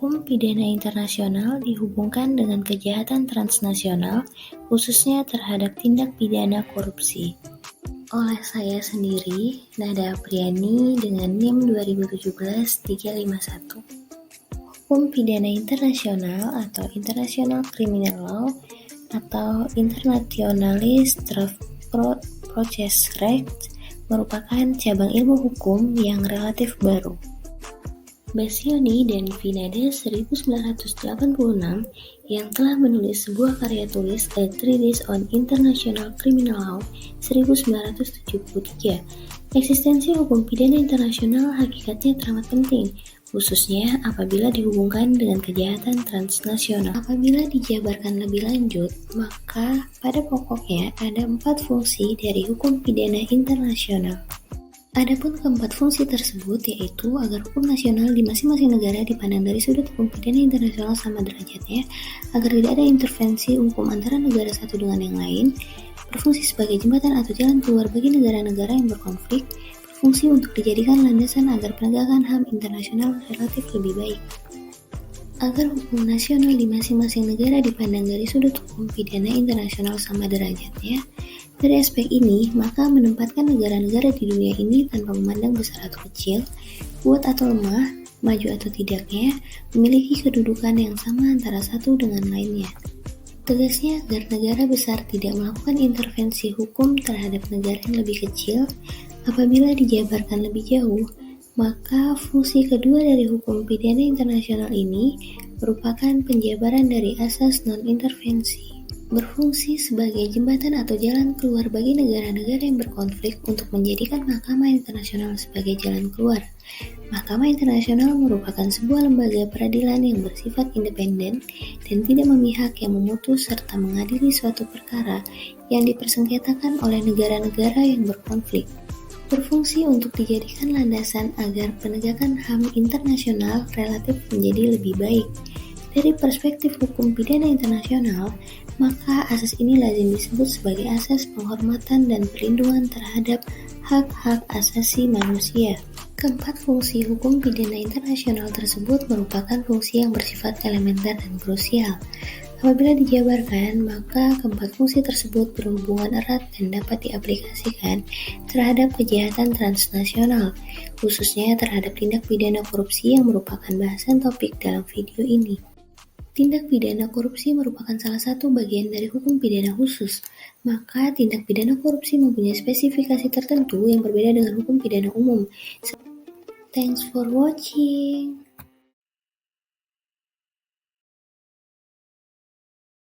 Hukum pidana internasional dihubungkan dengan kejahatan transnasional, khususnya terhadap tindak pidana korupsi. Oleh saya sendiri, Nada Apriani dengan NIM 2017-351. Hukum pidana internasional atau International Criminal Law atau Internationalist Process Recht merupakan cabang ilmu hukum yang relatif baru. Bassioni dan Vinades 1986 yang telah menulis sebuah karya tulis A Treatise on International Criminal Law 1973. Eksistensi hukum pidana internasional hakikatnya teramat penting, khususnya apabila dihubungkan dengan kejahatan transnasional. Apabila dijabarkan lebih lanjut, maka pada pokoknya ada 4 fungsi dari hukum pidana internasional. Adapun keempat fungsi tersebut yaitu agar hukum nasional di masing-masing negara dipandang dari sudut hukum pidana internasional sama derajatnya, agar tidak ada intervensi hukum antara negara satu dengan yang lain, berfungsi sebagai jembatan atau jalan keluar bagi negara-negara yang berkonflik, berfungsi untuk dijadikan landasan agar penegakan HAM internasional relatif lebih baik. Agar hukum nasional di masing-masing negara dipandang dari sudut hukum pidana internasional sama derajatnya, dari aspek ini, maka menempatkan negara-negara di dunia ini tanpa memandang besar atau kecil, kuat atau lemah, maju atau tidaknya, memiliki kedudukan yang sama antara satu dengan lainnya. Tegasnya agar negara besar tidak melakukan intervensi hukum terhadap negara yang lebih kecil. Apabila dijabarkan lebih jauh, maka fungsi kedua dari hukum pidana internasional ini merupakan penjabaran dari asas non-intervensi. Berfungsi sebagai jembatan atau jalan keluar bagi negara-negara yang berkonflik untuk menjadikan Mahkamah Internasional sebagai jalan keluar. Mahkamah Internasional merupakan sebuah lembaga peradilan yang bersifat independen dan tidak memihak yang memutus serta mengadili suatu perkara yang dipersengketakan oleh negara-negara yang berkonflik. Berfungsi untuk dijadikan landasan agar penegakan HAM internasional relatif menjadi lebih baik. Dari perspektif hukum pidana internasional, maka asas ini lazim disebut sebagai asas penghormatan dan perlindungan terhadap hak-hak asasi manusia. Keempat fungsi hukum pidana internasional tersebut merupakan fungsi yang bersifat elementer dan krusial. Apabila dijabarkan, maka keempat fungsi tersebut berhubungan erat dan dapat diaplikasikan terhadap kejahatan transnasional, khususnya terhadap tindak pidana korupsi yang merupakan bahasan topik dalam video ini. Tindak pidana korupsi merupakan salah satu bagian dari hukum pidana khusus, maka tindak pidana korupsi mempunyai spesifikasi tertentu yang berbeda dengan hukum pidana umum. Thanks for watching.